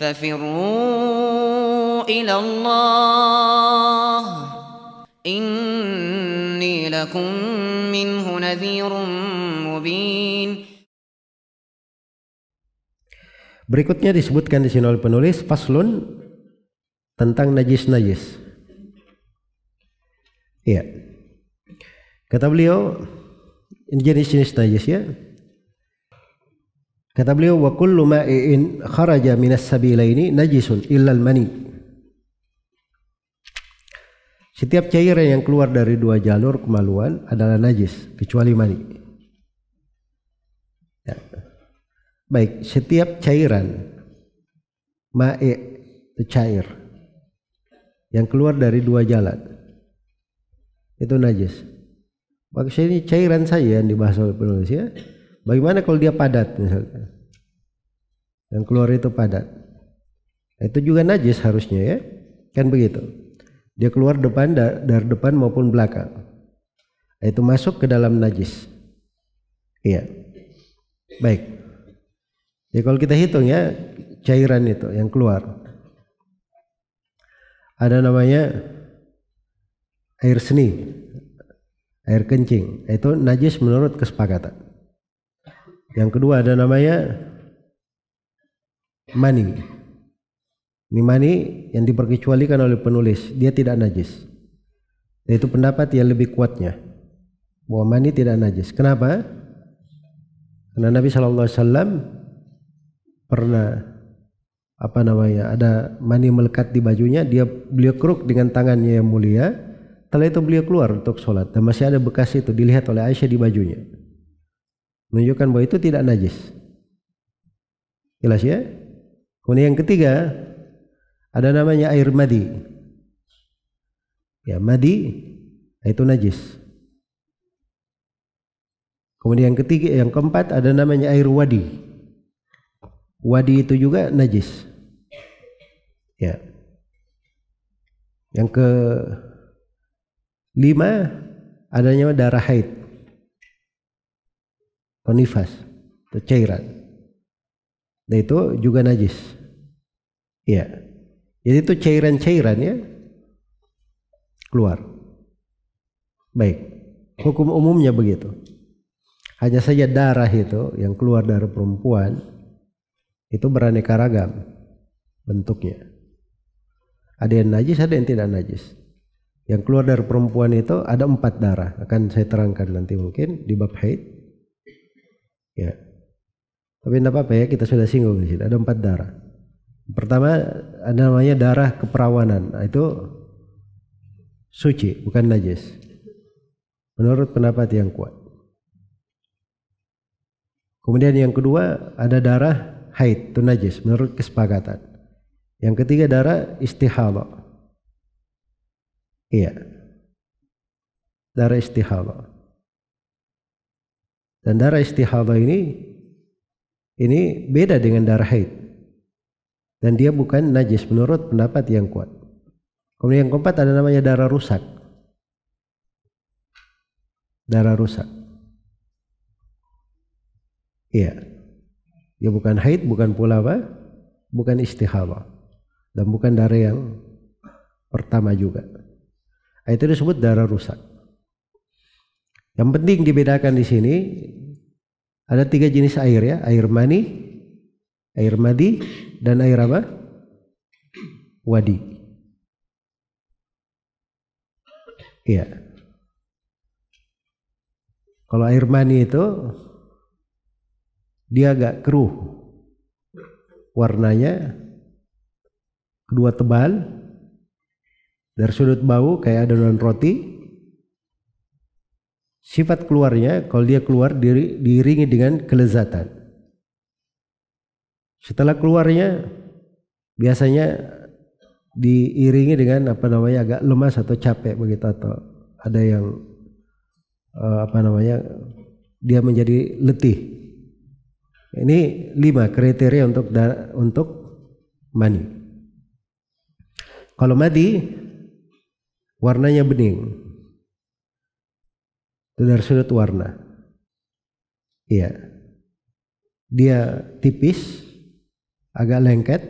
ففروا إلى الله إني لكم منه نذير مبين. Berikutnya disebutkan di sini oleh penulis faslun tentang najis-najis. Iya. Kata beliau ini jenis-jenis najis ya. Kata beliau wa kullu ma'in kharaja minas sabilaini najisun illa al-mani. Setiap cairan yang keluar dari dua jalur kemaluan adalah najis kecuali mani. Ya. Baik, setiap cairan ma'i itu cair yang keluar dari dua jalan itu najis. Maksudnya ini cairan saya yang dibahas oleh penulis ya. Bagaimana kalau dia padat misalnya? Yang keluar itu padat. Itu juga najis harusnya ya. Kan begitu. Dia keluar depan dari depan maupun belakang. Itu masuk ke dalam najis. Iya. Baik. Ya kalau kita hitung ya cairan itu yang keluar. Ada namanya air seni, air kencing. Itu najis menurut kesepakatan. Yang kedua ada namanya mani. Ini mani yang diperkecualikan oleh penulis. Dia tidak najis. Itu pendapat yang lebih kuatnya. Bahwa mani tidak najis. Kenapa? Karena Nabi SAW pernah ada mani melekat di bajunya, beliau keruk dengan tangannya yang mulia. Setelah itu beliau keluar untuk sholat dan masih ada bekas itu dilihat oleh Aisyah di bajunya, menunjukkan bahwa itu tidak najis. Jelas ya. Kemudian yang ketiga ada namanya air madi. Ya, madi itu najis. Kemudian yang keempat ada namanya air wadi. Wadi itu juga najis. Ya. Yang kelima adanya darah haid atau nifas, itu cairan. Dan itu juga najis. Ya. Jadi itu cairan-cairan ya keluar. Baik. Hukum umumnya begitu. Hanya saja darah itu yang keluar dari perempuan itu beraneka ragam bentuknya. Ada yang najis, ada yang tidak najis. Yang keluar dari perempuan itu ada 4 darah. Akan saya terangkan nanti mungkin di bab haid. Ya. Tapi tidak apa-apa ya, kita sudah singgung di sini. Ada 4 darah. Pertama ada namanya darah keperawanan. Nah, itu suci, bukan najis. Menurut pendapat yang kuat. Kemudian yang kedua ada darah haid, itu najis menurut kesepakatan. Yang ketiga darah istihadah. Iya. Darah istihadah. Dan darah istihadah ini beda dengan darah haid. Dan dia bukan najis menurut pendapat yang kuat. Kemudian yang keempat ada namanya darah rusak. Darah rusak. Iya. Ya bukan haid, bukan pula apa? Bukan istihadah. Dan bukan darah yang pertama juga. Itu disebut darah rusak. Yang penting dibedakan di sini ada 3 jenis air ya, air mani, air madi, dan air apa? Wadi. Iya. Kalau air mani itu dia agak keruh warnanya, kedua tebal, dari sudut bau kayak adonan roti. Sifat keluarnya kalau dia keluar diiringi dengan kelezatan. Setelah keluarnya biasanya diiringi dengan agak lemas atau capek begitu, atau ada yang dia menjadi letih. Ini 5 kriteria untuk mani. Kalau madi warnanya bening. Itu dari sudut warna. Iya. Dia tipis, agak lengket,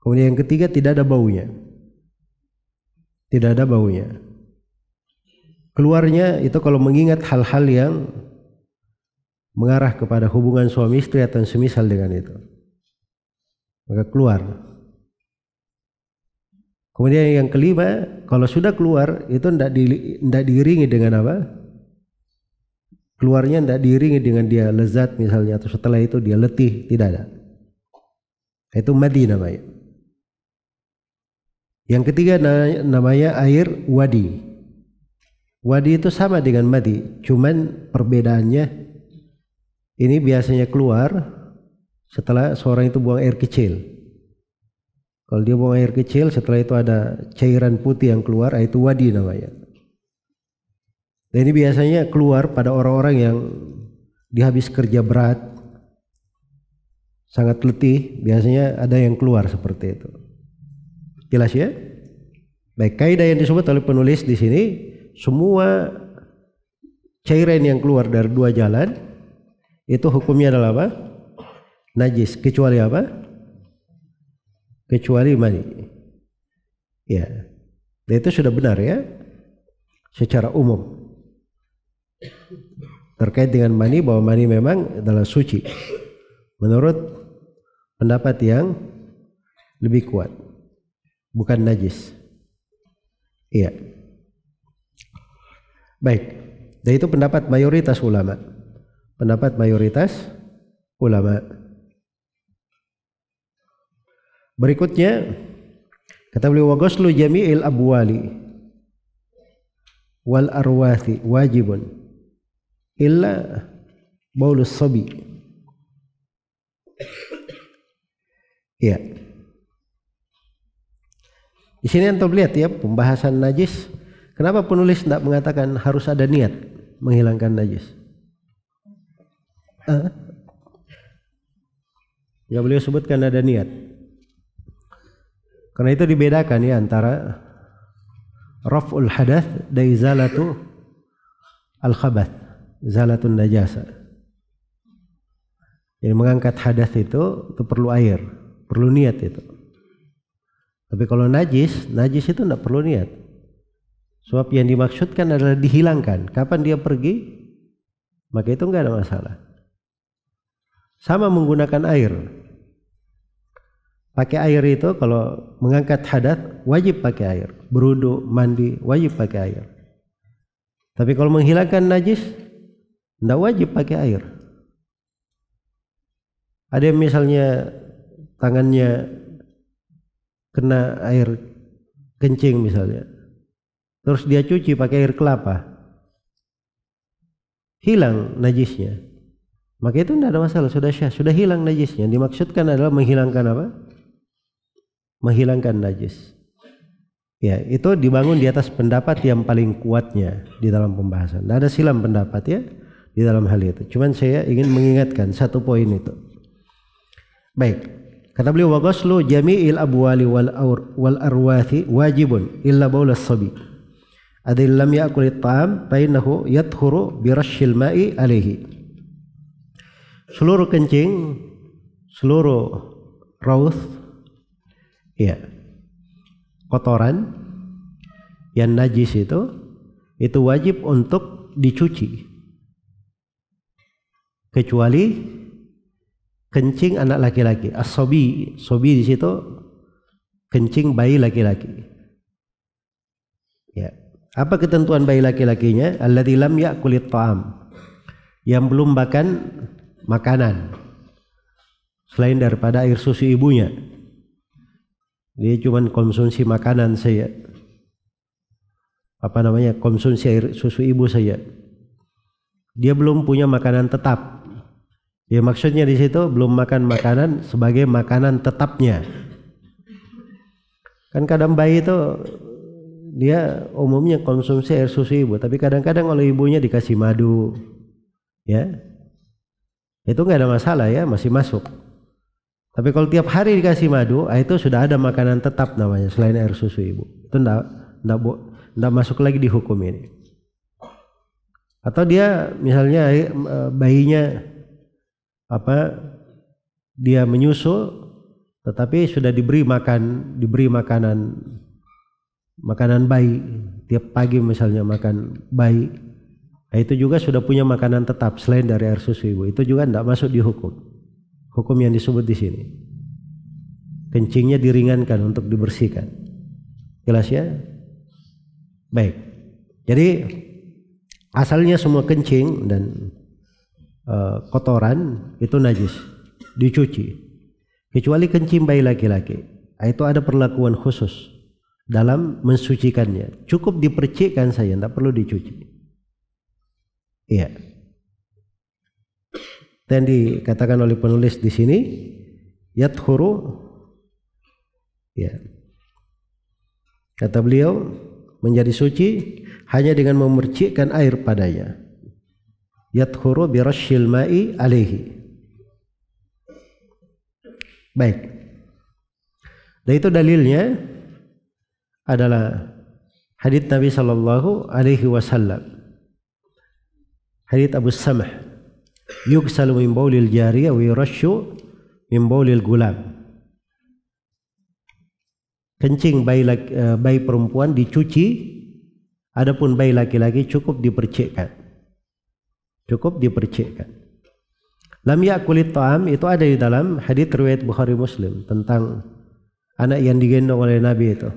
Kemudian yang ketiga, tidak ada baunya. Tidak ada baunya. Keluarnya itu kalau mengingat hal-hal yang mengarah kepada hubungan suami istri atau semisal dengan itu, maka keluar. Kemudian yang kelima, kalau sudah keluar itu tidak diiringi dengan apa? Keluarnya tidak diiringi dengan dia lezat misalnya, atau setelah itu dia letih, tidak ada. Itu madi namanya. Yang ketiga namanya air wadi. Wadi itu sama dengan madi, cuman perbedaannya ini biasanya keluar setelah seorang itu buang air kecil. Kalau dia buang air kecil, setelah itu ada cairan putih yang keluar, itu wadi namanya. Dan ini biasanya keluar pada orang-orang yang dia habis kerja berat, sangat letih, biasanya ada yang keluar seperti itu. Jelas ya? Baik, kaidah yang disebut oleh penulis di sini, semua cairan yang keluar dari dua jalan itu hukumnya adalah apa? Najis, kecuali apa? Kecuali mani. Ya. Dan itu sudah benar ya, secara umum terkait dengan mani, bahwa mani memang adalah suci menurut pendapat yang lebih kuat, bukan najis. Iya. Baik, dan itu pendapat mayoritas ulama. Pendapat mayoritas ulama. Berikutnya kata beliau, wa ghuslu jami'il abwali wal arwathi wajibun illa baulus sabi. Ya. Di sini antum lihat ya pembahasan najis. Kenapa penulis tidak mengatakan harus ada niat menghilangkan najis? Ya, beliau sebutkan ada niat. Karena itu dibedakan ya antara raf'ul hadath dan izalatu al-khabath, izalatun najasa. Jadi mengangkat hadas itu perlu air, perlu niat itu. Tapi kalau najis itu tidak perlu niat. Sebab yang dimaksudkan adalah dihilangkan. Kapan dia pergi, maka itu enggak ada masalah. Sama menggunakan air. Pakai air itu kalau mengangkat hadas wajib pakai air. Berwudu, mandi wajib pakai air. Tapi kalau menghilangkan najis tidak wajib pakai air. Ada yang misalnya tangannya kena air kencing misalnya, terus dia cuci pakai air kelapa, hilang najisnya, maka itu tidak ada masalah, sudah syah, sudah hilang najisnya. Dimaksudkan adalah menghilangkan apa? Menghilangkan najis. Ya, itu dibangun di atas pendapat yang paling kuatnya di dalam pembahasan. Tidak ada silam pendapat ya di dalam hal itu. Cuman saya ingin mengingatkan satu poin itu. Baik, kata beliau, wa ghuslu jami'il abwali wal arwathi wajibun illa baul as-sabi. Adil lam ya'kul at-ta'am fa innahu yadhuru bi rasyil ma'i alaihi. Seluruh kencing, seluruh rauth, ya, kotoran yang najis itu wajib untuk dicuci, kecuali kencing anak laki-laki. As-sobi, sobi di situ kencing bayi laki-laki. Ya. Apa ketentuan bayi laki-lakinya? Alladzi lam ya'kulit ta'am, yang belum makan makanan selain daripada air susu ibunya. Dia cuma konsumsi makanan saja. Konsumsi air susu ibu saja. Dia belum punya makanan tetap. Ya, maksudnya di situ belum makan makanan sebagai makanan tetapnya. Kan kadang bayi itu dia umumnya konsumsi air susu ibu, tapi kadang-kadang oleh ibunya dikasih madu, ya, itu nggak ada masalah ya, masih masuk. Tapi kalau tiap hari dikasih madu, itu sudah ada makanan tetap namanya selain air susu ibu. Itu nggak masuk lagi di hukum ini. Atau dia misalnya bayinya dia menyusu, tetapi sudah diberi makanan bayi tiap pagi misalnya makan bayi, nah itu juga sudah punya makanan tetap selain dari air susu ibu, itu juga tidak masuk di hukum yang disebut di sini. Kencingnya diringankan untuk dibersihkan. Jelas ya? Baik. Jadi asalnya semua kencing dan kotoran itu najis, dicuci. Kecuali kencing bayi laki-laki, itu ada perlakuan khusus dalam mensucikannya. Cukup dipercikkan saja, tidak perlu dicuci. Iya. Dan dikatakan oleh penulis di sini, yathuru, ya. Kata beliau, menjadi suci hanya dengan memercikkan air padanya. Yathuru birashil ma'i alaihi. Baik. Dan itu dalilnya adalah hadits Nabi sallallahu alaihi wasallam. Hadits Abu Samah, yugsalu min baulil jariyah wa yurashu min baulil gulam. Kencing bayi perempuan dicuci, adapun bayi laki-laki cukup dipercikkan. Cukup dipercikkan. Lam ya'kulit ta'am itu ada di dalam hadits riwayat Bukhari Muslim tentang anak yang digendong oleh Nabi itu.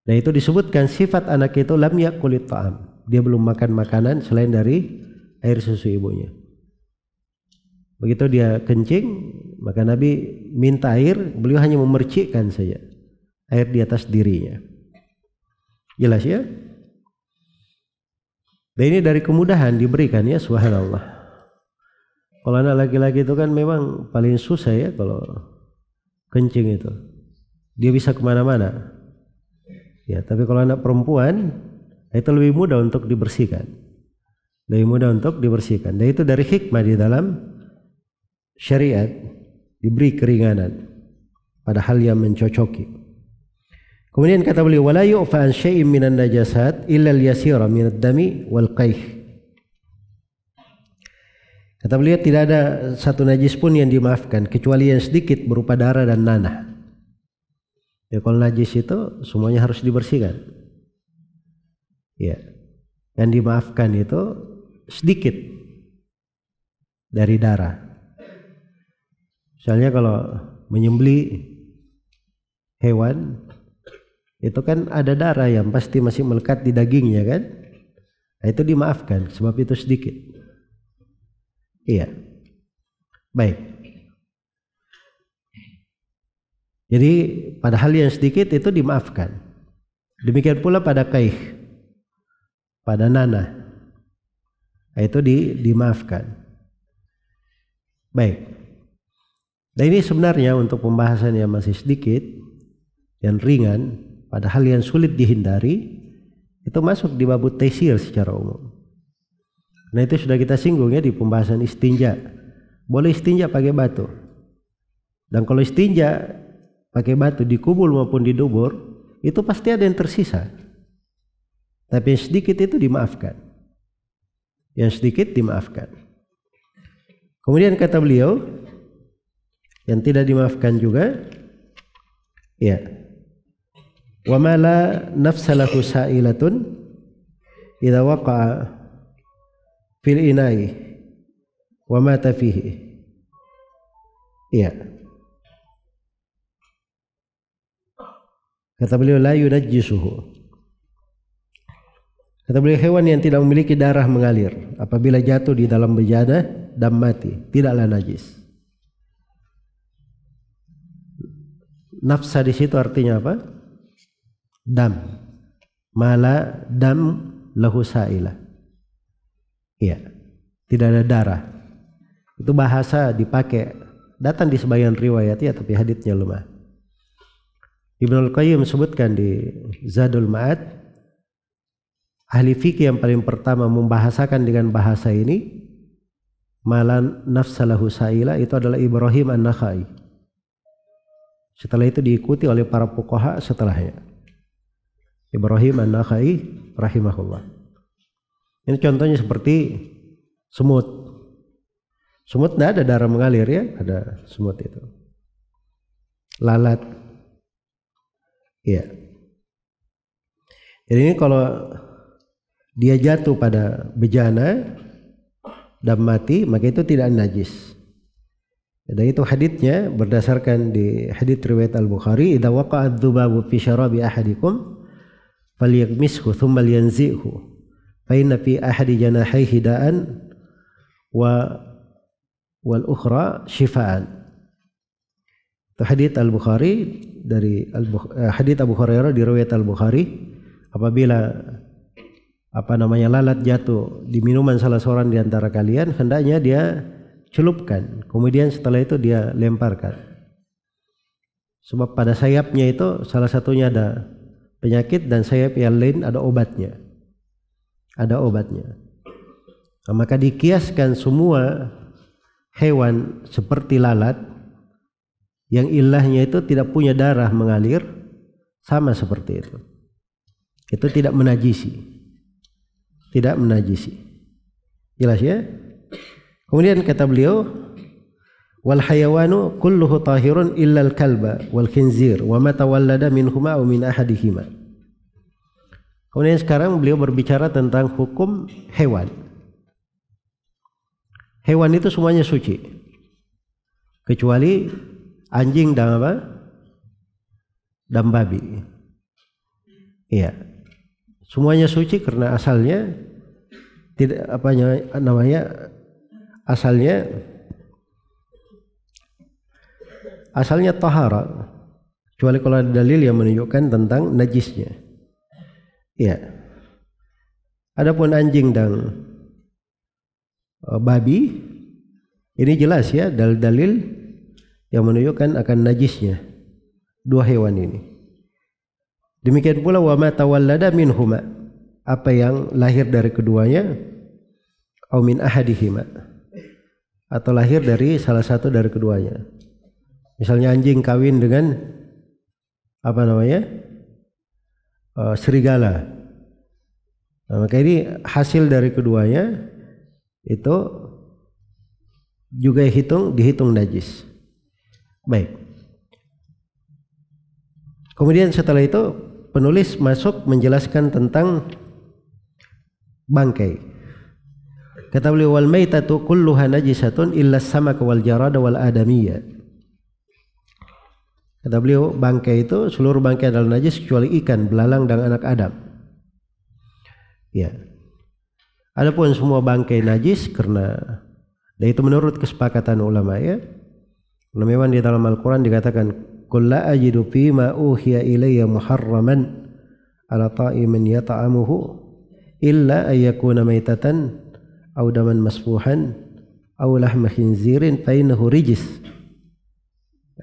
Nah itu disebutkan sifat anak itu lam ya'kulit ta'am. Dia belum makan makanan selain dari air susu ibunya. Begitu dia kencing, maka Nabi minta air, beliau hanya memercikkan saja air di atas dirinya. Jelas ya? Dan ini dari kemudahan diberikan ya, subhanallah. Kalau anak laki-laki itu kan memang paling susah ya kalau kencing itu. Dia bisa kemana-mana. Ya, tapi kalau anak perempuan itu lebih mudah untuk dibersihkan. Lebih mudah untuk dibersihkan. Dan itu dari hikmah di dalam syariat diberi keringanan pada hal yang mencocoki. Kemudian kata beliau, wala yu'fa an syai'in minan najasat illa al-yasira minad dami wal qaih. Kata beliau, tidak ada satu najis pun yang dimaafkan kecuali yang sedikit berupa darah dan nanah. Ya, kalau najis itu semuanya harus dibersihkan. Ya, yang dimaafkan itu sedikit dari darah. Misalnya kalau menyembelih hewan itu kan ada darah yang pasti masih melekat di dagingnya kan? Nah, itu dimaafkan sebab itu sedikit. Iya. Baik. Jadi pada hal yang sedikit itu dimaafkan. Demikian pula pada qaih, pada nanah, itu dimaafkan. Baik. Dan ini sebenarnya untuk pembahasan yang masih sedikit dan ringan pada hal yang sulit dihindari, itu masuk di bab taysir secara umum. Nah itu sudah kita singgung ya di pembahasan istinja. Boleh istinja pakai batu. Dan kalau istinja pakai batu di kubul maupun di dubur, itu pasti ada yang tersisa. Tapi yang sedikit itu dimaafkan. Yang sedikit dimaafkan. Kemudian kata beliau, yang tidak dimaafkan juga, ya, wa ma la nafsa lahu sa'ilatun idza waqa'a fil inai wa mata fihi. Iya. Kata beliau, la yunajjisuhu. Kata beliau, hewan yang tidak memiliki darah mengalir apabila jatuh di dalam bejana dan mati tidaklah najis. Nafsa di situ artinya apa? Dam. Mala dam lahu sa'ilah. Iya, tidak ada darah. Itu bahasa dipakai, datang di sebagian riwayat ya, tapi haditsnya lemah. Ibnul Qayyim sebutkan di Zadul Ma'ad, ahli fikih yang paling pertama membahasakan dengan bahasa ini, malan nafsalahu sa'ila, itu adalah Ibrahim An-Nakhai. Setelah itu diikuti oleh para fuqaha setelahnya. Ibrahim An-Nakhai rahimahullah. Ini contohnya seperti semut. Semut tidak ada darah mengalir ya, ada semut itu. lalat. Ya. Jadi ini kalau dia jatuh pada bejana dan mati, maka itu tidak najis. Dan itu haditsnya berdasarkan di hadits riwayat Al-Bukhari, "Idza waqa'a adz-dzubabu fi syarabi ahadikum falyagmishu thumma liyanzi'hu fa inna fi ahadi janahayhi da'an wal ukhra shifaan." Itu hadits Al-Bukhari dari hadits Abu Hurairah di riwayat Al-Bukhari, apabila lalat jatuh di minuman salah seorang di antara kalian, hendaknya dia celupkan, kemudian setelah itu dia lemparkan. Sebab pada sayapnya itu salah satunya ada penyakit dan sayap yang lain ada obatnya. Ada obatnya. Nah, maka dikiaskan semua hewan seperti lalat yang ilahnya itu tidak punya darah mengalir, sama seperti itu. Itu tidak menajisi. Tidak menajisi. Jelas ya? Kemudian kata beliau, wal hayawanu kulluhu tahirun illa al kalba wal khinzir wa ma tawallada minhuma aw min ahadihima. Kemudian sekarang beliau berbicara tentang hukum hewan. Hewan itu semuanya suci, kecuali anjing dan apa? Dan babi. Iya. Semuanya suci karena asalnya tidak asalnya tahara, kecuali kalau ada dalil yang menunjukkan tentang najisnya. Ya. Adapun anjing dan babi ini jelas ya, dalil yang menunjukkan akan najisnya dua hewan ini. Demikian pula wa ma tawallada minhuma, apa yang lahir dari keduanya, au min ahadihima, atau lahir dari salah satu dari keduanya. Misalnya anjing kawin dengan serigala. Nah, maka ini hasil dari keduanya itu juga dihitung najis. Baik. Kemudian setelah itu penulis masuk menjelaskan tentang bangkai. Kata beliau, wal maitatu kulluha najisatun illa as-samak wal jarada wal adamiyya. Kata beliau, bangkai itu seluruh bangkai adalah najis kecuali ikan, belalang dan anak Adam. Ya. Adapun semua bangkai najis karena, dan itu menurut kesepakatan ulama ya. Memang di dalam Al-Quran dikatakan, qul la ajidu fima uhiya ilayya muharraman ala ta'imin yata'amuhu illa ayyakuna maitatan aw daman masfuhan aw lahma khinzirin fa innahu rijis.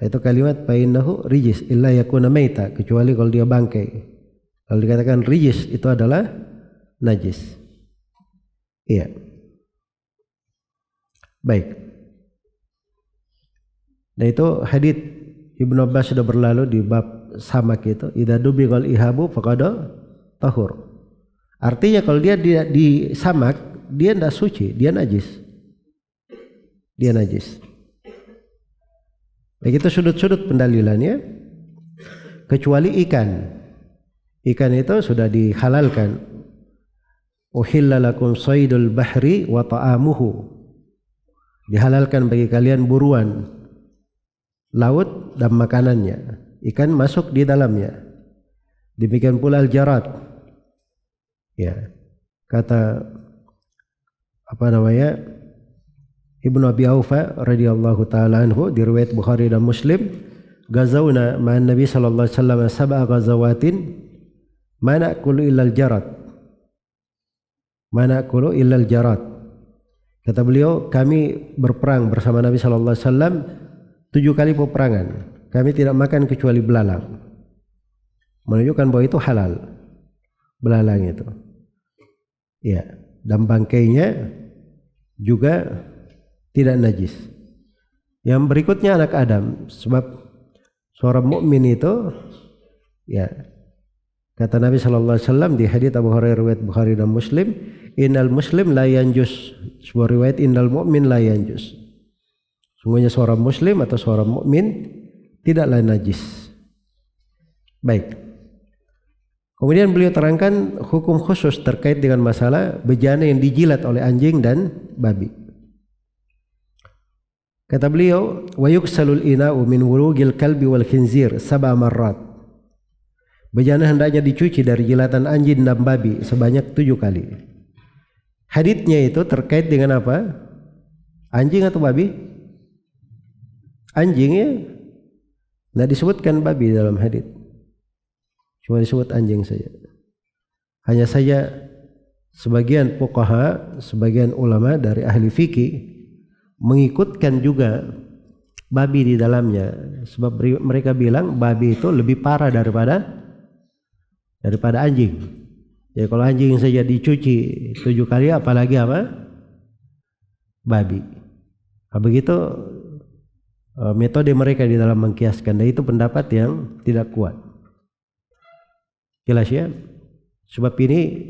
Itu kalimat fa innahu rijis illa yakuna maita, kecuali kalau dia bangkai. Kalau dikatakan rijis itu adalah najis. Iya. Baik. Nah itu hadits Ibnu Abbas sudah berlalu di bab samak itu, idza dubighal ihabu faqad tahur. Artinya kalau dia di samak, dia tidak suci, dia najis. Dia najis. Begitu sudut-sudut pendalilannya, kecuali ikan. Ikan itu sudah dihalalkan. Uhilla lakum saydul bahri wa ta'amuhu. Dihalalkan bagi kalian buruan laut dan makanannya. Ikan masuk di dalamnya. Demikian pula al-jarad. Ya. Kata Ibnu Abi Aufa radhiyallahu taala anhu di riwayat Bukhari dan Muslim, gazawna ma'an Nabi sallallahu alaihi wasallam sab'a ghazawatin ma na'kulu illa al-jarad. Ma na'kulu illa al-jarad. Kata beliau, kami berperang bersama Nabi sallallahu alaihi wasallam 7 kali peperangan. Kami tidak makan kecuali belalang. Menunjukkan bahwa itu halal. Belalang itu. Ya, dan bangkainya juga tidak najis. Yang berikutnya anak Adam, sebab seorang mukmin itu ya, kata Nabi sallallahu alaihi wasallam di hadits Abu Hurairah riwayat Bukhari dan Muslim, innal muslim la yanjus. Sebuah riwayat innal mu'min la yanjus. Sungguhnya seorang muslim atau seorang mukmin tidaklah najis. Baik. Kemudian beliau terangkan hukum khusus terkait dengan masalah bejana yang dijilat oleh anjing dan babi. Kata beliau, wa yuksalul ina'u min wulugil kalbi wal khinzir 7 marrat. Bejana hendaknya dicuci dari jilatan anjing dan babi sebanyak 7 kali. Haditsnya itu terkait dengan apa? Anjing atau babi? Anjing ya. Tidak disebutkan babi dalam hadits. Cuma disebut anjing saja. Hanya saja sebagian fuqaha, sebagian ulama dari ahli fikih mengikutkan juga babi di dalamnya, sebab mereka bilang babi itu lebih parah daripada anjing. Jadi kalau anjing saja dicuci 7 kali, apalagi apa? Babi. Nah, begitu metode mereka di dalam mengkiaskan, dan itu pendapat yang tidak kuat. Jelas ya? Sebab ini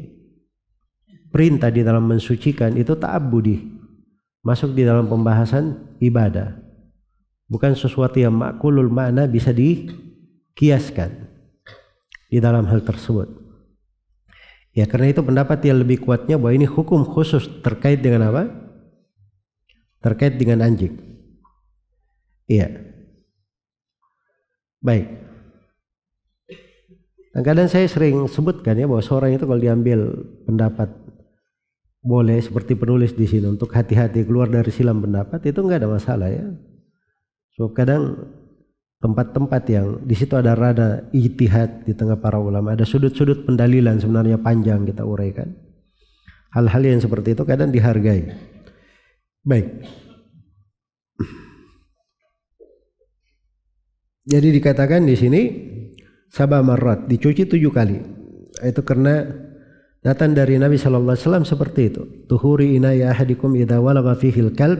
perintah di dalam mensucikan itu ta'abbudi, masuk di dalam pembahasan ibadah, bukan sesuatu yang makulul makna bisa dikiaskan di dalam hal tersebut. Ya, karena itu pendapat yang lebih kuatnya bahwa ini hukum khusus terkait dengan apa? Terkait dengan anjing. Iya. Baik. Kadang saya sering sebutkan ya bahwa seorang itu kalau diambil pendapat boleh seperti penulis di sini untuk hati-hati keluar dari silam pendapat, itu enggak ada masalah ya. So kadang tempat-tempat yang di situ ada rada ijtihad di tengah para ulama, ada sudut-sudut pendalilan sebenarnya panjang kita uraikan. Hal-hal yang seperti itu kadang dihargai. Baik. Jadi dikatakan di sini 7 marrat, dicuci 7 kali. Itu karena datang dari Nabi sallallahu alaihi wasallam seperti itu. Tuhuri inaya ahadikum idza walagha fihi al-kalb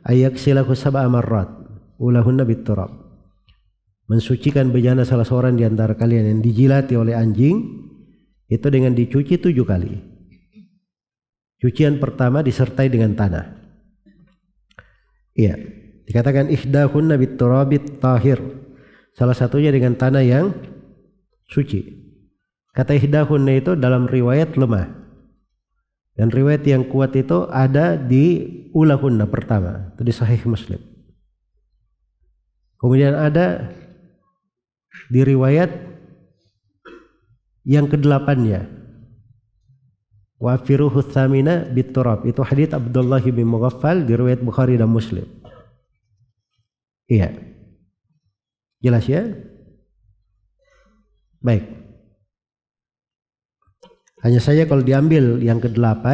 ayaksilahu 7 marrat ulahunna bit-turab. Mensucikan bejana salah seorang di antara kalian yang dijilati oleh anjing itu dengan dicuci 7 kali. Cucian pertama disertai dengan tanah. Iya, dikatakan ihdahunna bit-turabit tahir. Salah satunya dengan tanah yang suci. Kata ihdahunna itu dalam riwayat lemah. Dan riwayat yang kuat itu ada di ulahunna pertama, itu di Sahih Muslim. Kemudian ada di riwayat yang ke-8-nya. Wa firuhu tsamina biturab, itu hadits Abdullah bin Mughaffal di riwayat Bukhari dan Muslim. Iya. Jelas ya? Baik. Hanya saja kalau diambil yang ke-8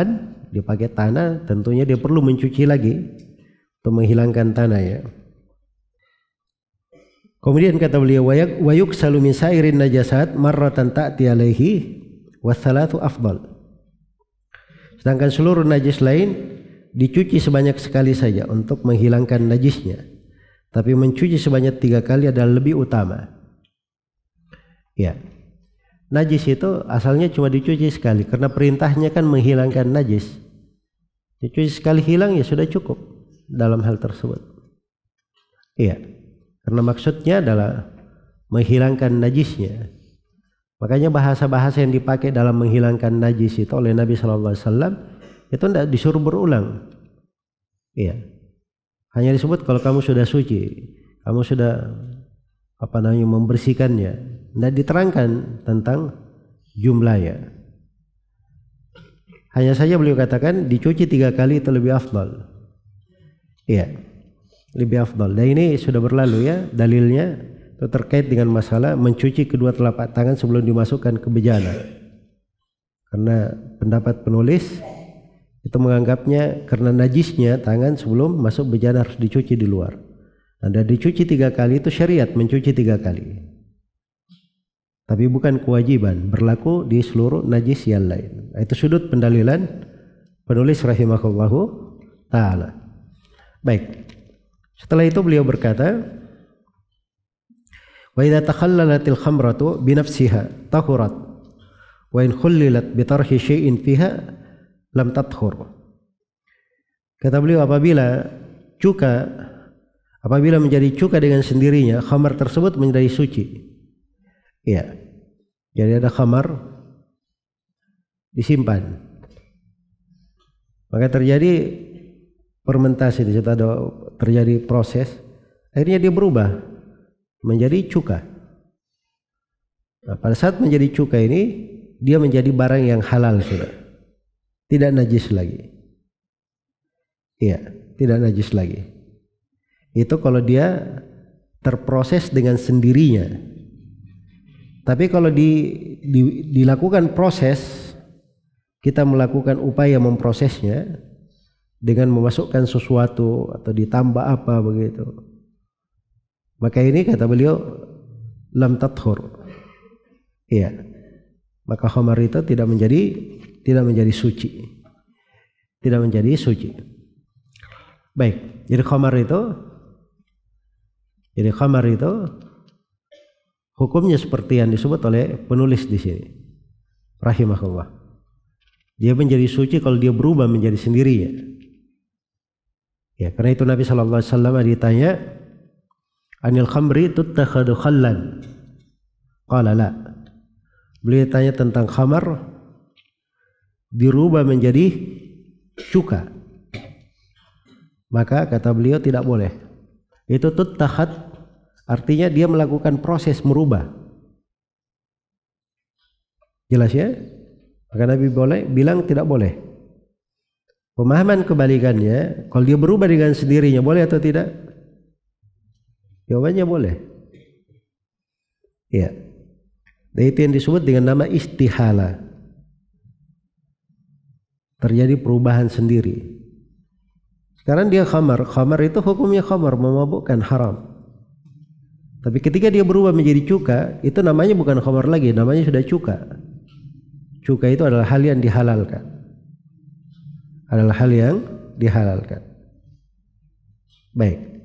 dipakai tanah, tentunya dia perlu mencuci lagi untuk menghilangkan tanah ya. Kemudian kata beliau wa yuksalu min sairin najasat marratan ta'ti alaihi wa thalathu afdal. Sedangkan seluruh najis lain dicuci sebanyak sekali saja untuk menghilangkan najisnya. Tapi mencuci sebanyak 3 kali adalah lebih utama. Ya. Najis itu asalnya cuma dicuci sekali karena perintahnya kan menghilangkan najis. Dicuci sekali hilang ya sudah cukup dalam hal tersebut. Iya. Karena maksudnya adalah menghilangkan najisnya. Makanya bahasa-bahasa yang dipakai dalam menghilangkan najis itu oleh Nabi sallallahu alaihi wasallam itu tidak disuruh berulang. Iya. Hanya disebut kalau kamu sudah suci, kamu sudah membersihkannya. Tidak diterangkan tentang jumlahnya. Hanya saja beliau katakan dicuci 3 kali itu lebih afdal. Iya, lebih afdal. Dan ini sudah berlalu ya dalilnya itu terkait dengan masalah mencuci kedua telapak tangan sebelum dimasukkan ke bejana. Karena pendapat penulis itu menganggapnya karena najisnya tangan sebelum masuk bejana harus dicuci di luar. Anda dicuci 3 kali itu syariat mencuci 3 kali. Tapi bukan kewajiban, berlaku di seluruh najis yang lain. Itu sudut pendalilan penulis rahimahullahu ta'ala. Baik. Setelah itu beliau berkata, wa idza takhallalatil khamratu bi nafsiha tahurat wa in khullilat bi tarhi syai'in fiha lam tathur. Kata beliau apabila cuka Apabila menjadi cuka dengan sendirinya, khamar tersebut menjadi suci. Iya. Jadi ada khamar disimpan. Maka terjadi fermentasi di situ, ada terjadi proses, akhirnya dia berubah menjadi cuka. Nah, pada saat menjadi cuka ini dia menjadi barang yang halal sudah, tidak najis lagi. Iya, tidak najis lagi. Itu kalau dia terproses dengan sendirinya. Tapi kalau dilakukan proses, kita melakukan upaya memprosesnya dengan memasukkan sesuatu atau ditambah apa begitu, maka ini kata beliau lam tathur. Iya, maka khamar itu tidak menjadi suci, tidak menjadi suci. Baik, jadi khamar itu hukumnya seperti yang disebut oleh penulis di sini, rahimahullah. Dia menjadi suci kalau dia berubah menjadi sendirinya. Ya, karena itu Nabi SAW ditanya, anil khamri tuttakhadu khallan. Qala la. Beliau tanya tentang khamar dirubah menjadi cuka. Maka kata beliau tidak boleh. Itu tuttakhad artinya dia melakukan proses merubah. Jelas ya? Maka Nabi bilang tidak boleh. Pemahaman kebalikannya, kalau dia berubah dengan sendirinya boleh atau tidak? Jawabannya boleh. Ya. Dan itu yang disebut dengan nama istihala. Terjadi perubahan sendiri. Sekarang dia khamar. Khamar itu hukumnya khamar, memabukkan, haram. Tapi ketika dia berubah menjadi cuka, itu namanya bukan khamar lagi, namanya sudah cuka. Cuka itu adalah hal yang dihalalkan. Adalah hal yang dihalalkan. Baik.